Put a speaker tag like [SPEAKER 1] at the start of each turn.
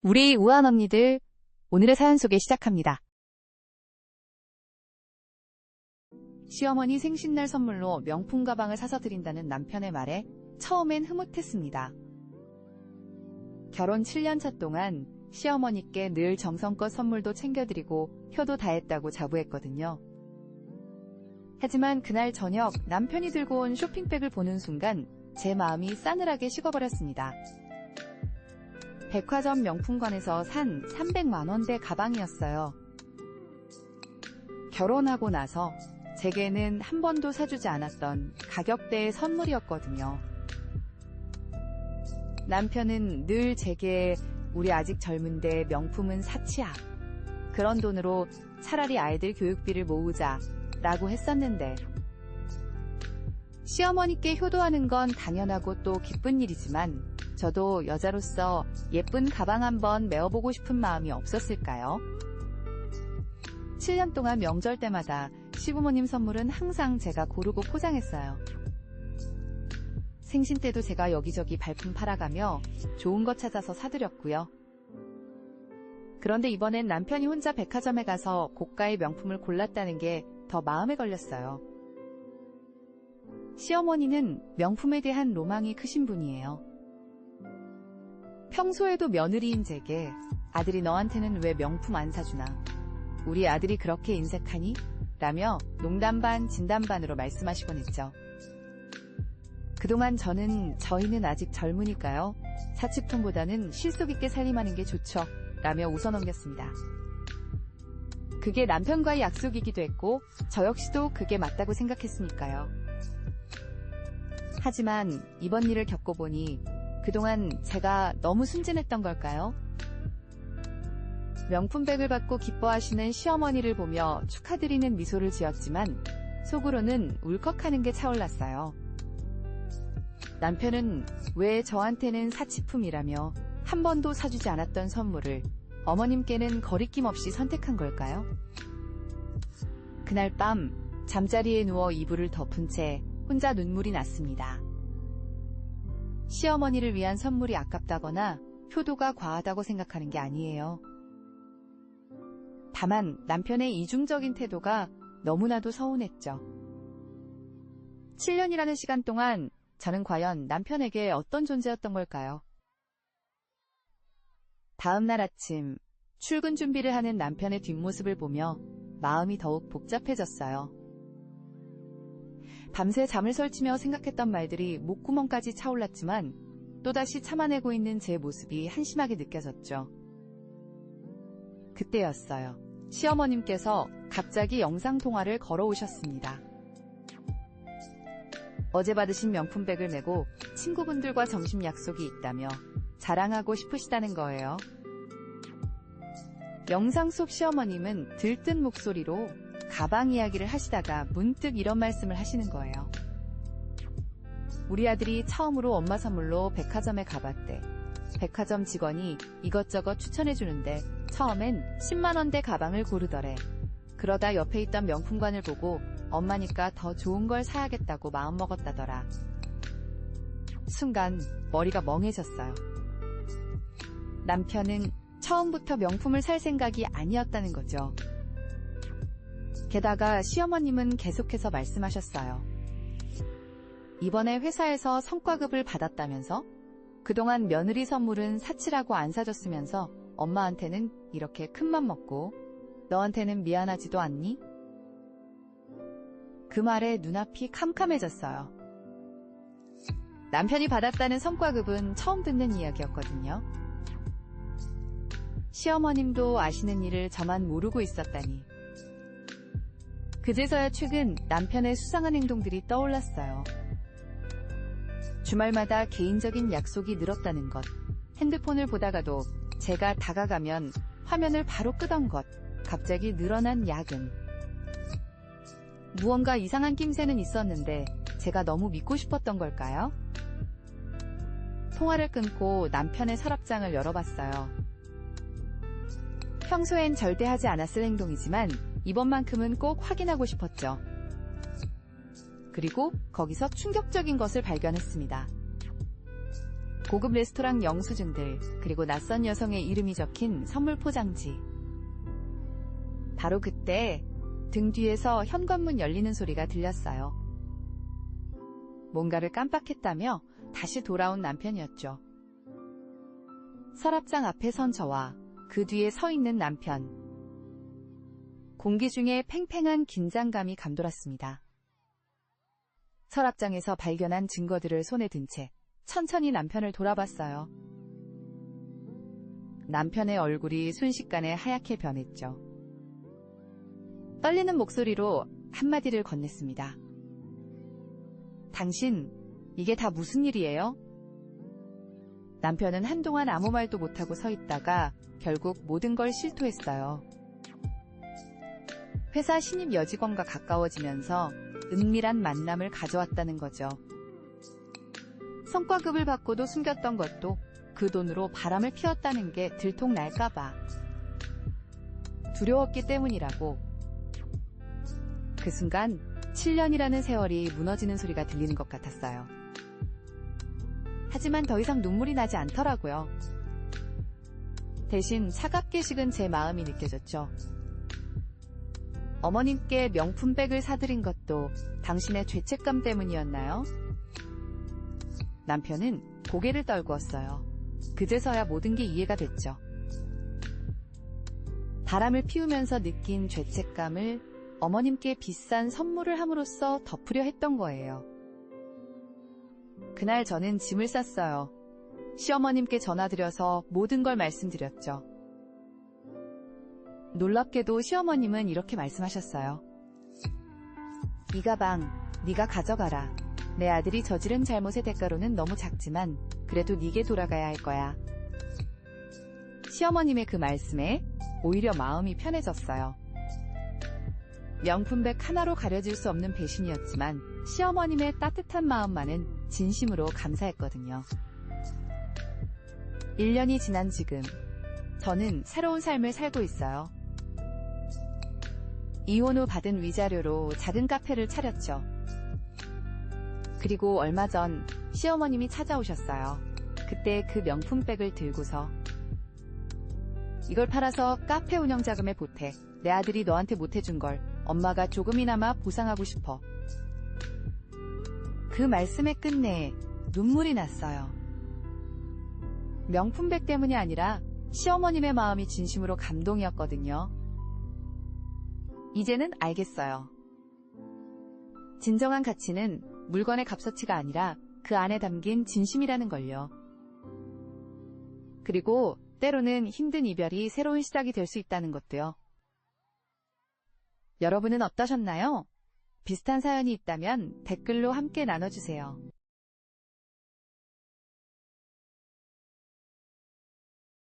[SPEAKER 1] 우리 우아한 언니들, 오늘의 사연 소개 시작합니다. 시어머니 생신날 선물로 명품 가방을 사서 드린다는 남편의 말에 처음엔 흐뭇했습니다. 결혼 7년차 동안 시어머니께 늘 정성껏 선물도 챙겨드리고 효도 다했다고 자부했거든요. 하지만 그날 저녁 남편이 들고 온 쇼핑백을 보는 순간 제 마음이 싸늘하게 식어버렸습니다. 백화점 명품관에서 산 300만 원대 가방이었어요. 결혼하고 나서 제게는 한 번도 사주지 않았던 가격대의 선물이었거든요. 남편은 늘 제게 우리 아직 젊은데 명품은 사치야. 그런 돈으로 차라리 아이들 교육비를 모으자 라고 했었는데, 시어머니께 효도하는 건 당연하고 또 기쁜 일이지만 저도 여자로서 예쁜 가방 한번 메어보고 싶은 마음이 없었을까요? 7년 동안 명절 때마다 시부모님 선물은 항상 제가 고르고 포장했어요. 생신 때도 제가 여기저기 발품 팔아가며 좋은 거 찾아서 사드렸고요. 그런데 이번엔 남편이 혼자 백화점에 가서 고가의 명품을 골랐다는 게 더 마음에 걸렸어요. 시어머니는 명품에 대한 로망이 크신 분이에요. 평소에도 며느리인 제게 아들이 너한테는 왜 명품 안 사주나? 우리 아들이 그렇게 인색하니? 라며 농담 반 진담 반으로 말씀하시곤 했죠. 그동안 저희는 아직 젊으니까요. 사치품보다는 실속 있게 살림하는 게 좋죠. 라며 웃어넘겼습니다. 그게 남편과의 약속이기도 했고 저 역시도 그게 맞다고 생각했으니까요. 하지만 이번 일을 겪어보니 그동안 제가 너무 순진했던 걸까요? 명품백을 받고 기뻐하시는 시어머니를 보며 축하드리는 미소를 지었지만 속으로는 울컥하는 게 차올랐어요. 남편은 왜 저한테는 사치품이라며 한 번도 사주지 않았던 선물을 어머님께는 거리낌 없이 선택한 걸까요? 그날 밤 잠자리에 누워 이불을 덮은 채 혼자 눈물이 났습니다. 시어머니를 위한 선물이 아깝다거나 효도가 과하다고 생각하는 게 아니에요. 다만 남편의 이중적인 태도가 너무나도 서운했죠. 7년이라는 시간 동안 저는 과연 남편에게 어떤 존재였던 걸까요? 다음 날 아침 출근 준비를 하는 남편의 뒷모습을 보며 마음이 더욱 복잡해졌어요. 밤새 잠을 설치며 생각했던 말들이 목구멍까지 차올랐지만 또다시 참아내고 있는 제 모습이 한심하게 느껴졌죠. 그때였어요. 시어머님께서 갑자기 영상통화를 걸어오셨습니다. 어제 받으신 명품백을 메고 친구분들과 점심 약속이 있다며 자랑하고 싶으시다는 거예요. 영상 속 시어머님은 들뜬 목소리로 가방 이야기를 하시다가 문득 이런 말씀을 하시는 거예요. 우리 아들이 처음으로 엄마 선물로 백화점에 가봤대. 백화점 직원이 이것저것 추천해주는데 처음엔 10만 원대 가방을 고르더래. 그러다 옆에 있던 명품관을 보고 엄마니까 더 좋은 걸 사야겠다고 마음먹었다더라. 순간 머리가 멍해졌어요. 남편은 처음부터 명품을 살 생각이 아니었다는 거죠. 게다가 시어머님은 계속해서 말씀하셨어요. 이번에 회사에서 성과급을 받았다면서? 그동안 며느리 선물은 사치라고 안 사줬으면서 엄마한테는 이렇게 큰맘 먹고 너한테는 미안하지도 않니? 그 말에 눈앞이 캄캄해졌어요. 남편이 받았다는 성과급은 처음 듣는 이야기였거든요. 시어머님도 아시는 일을 저만 모르고 있었다니. 그제서야 최근 남편의 수상한 행동들이 떠올랐어요. 주말마다 개인적인 약속이 늘었다는 것, 핸드폰을 보다가도 제가 다가가면 화면을 바로 끄던 것, 갑자기 늘어난 야근. 무언가 이상한 낌새는 있었는데 제가 너무 믿고 싶었던 걸까요? 통화를 끊고 남편의 서랍장을 열어봤어요. 평소엔 절대 하지 않았을 행동이지만 이번만큼은 꼭 확인하고 싶었죠. 그리고 거기서 충격적인 것을 발견했습니다. 고급 레스토랑 영수증들, 그리고 낯선 여성의 이름이 적힌 선물 포장지. 바로 그때 등 뒤에서 현관문 열리는 소리가 들렸어요. 뭔가를 깜빡했다며 다시 돌아온 남편이었죠. 서랍장 앞에 선 저와 그 뒤에 서 있는 남편. 공기 중에 팽팽한 긴장감이 감돌았습니다. 서랍장에서 발견한 증거들을 손에 든 채 천천히 남편을 돌아봤어요. 남편의 얼굴이 순식간에 하얗게 변했죠. 떨리는 목소리로 한마디를 건넸습니다. 당신, 이게 다 무슨 일이에요? 남편은 한동안 아무 말도 못하고 서 있다가 결국 모든 걸 실토했어요. 회사 신입 여직원과 가까워지면서 은밀한 만남을 가져왔다는 거죠. 성과급을 받고도 숨겼던 것도 그 돈으로 바람을 피웠다는 게 들통날까봐. 두려웠기 때문이라고. 그 순간 7년이라는 세월이 무너지는 소리가 들리는 것 같았어요. 하지만 더 이상 눈물이 나지 않더라고요. 대신 차갑게 식은 제 마음이 느껴졌죠. 어머님께 명품백을 사드린 것도 당신의 죄책감 때문이었나요? 남편은 고개를 떨구었어요. 그제서야 모든 게 이해가 됐죠. 바람을 피우면서 느낀 죄책감을 어머님께 비싼 선물을 함으로써 덮으려 했던 거예요. 그날 저는 짐을 쌌어요. 시어머님께 전화드려서 모든 걸 말씀드렸죠. 놀랍게도 시어머님은 이렇게 말씀하셨어요. 이 가방 네가 가져가라. 내 아들이 저지른 잘못의 대가로는 너무 작지만 그래도 네게 돌아가야 할 거야. 시어머님의 그 말씀에 오히려 마음이 편해졌어요. 명품백 하나로 가려질 수 없는 배신이었지만 시어머님의 따뜻한 마음만은 진심으로 감사했거든요. 1년이 지난 지금 저는 새로운 삶을 살고 있어요. 이혼 후 받은 위자료로 작은 카페를 차렸죠. 그리고 얼마 전 시어머님이 찾아오셨어요. 그때 그 명품백을 들고서 이걸 팔아서 카페 운영 자금에 보태. 내 아들이 너한테 못해준 걸 엄마가 조금이나마 보상하고 싶어. 그 말씀의 끝내에 눈물이 났어요. 명품백 때문이 아니라 시어머님의 마음이 진심으로 감동이었거든요. 이제는 알겠어요. 진정한 가치는 물건의 값어치가 아니라 그 안에 담긴 진심이라는 걸요. 그리고 때로는 힘든 이별이 새로운 시작이 될 수 있다는 것도요. 여러분은 어떠셨나요? 비슷한 사연이 있다면 댓글로 함께 나눠주세요.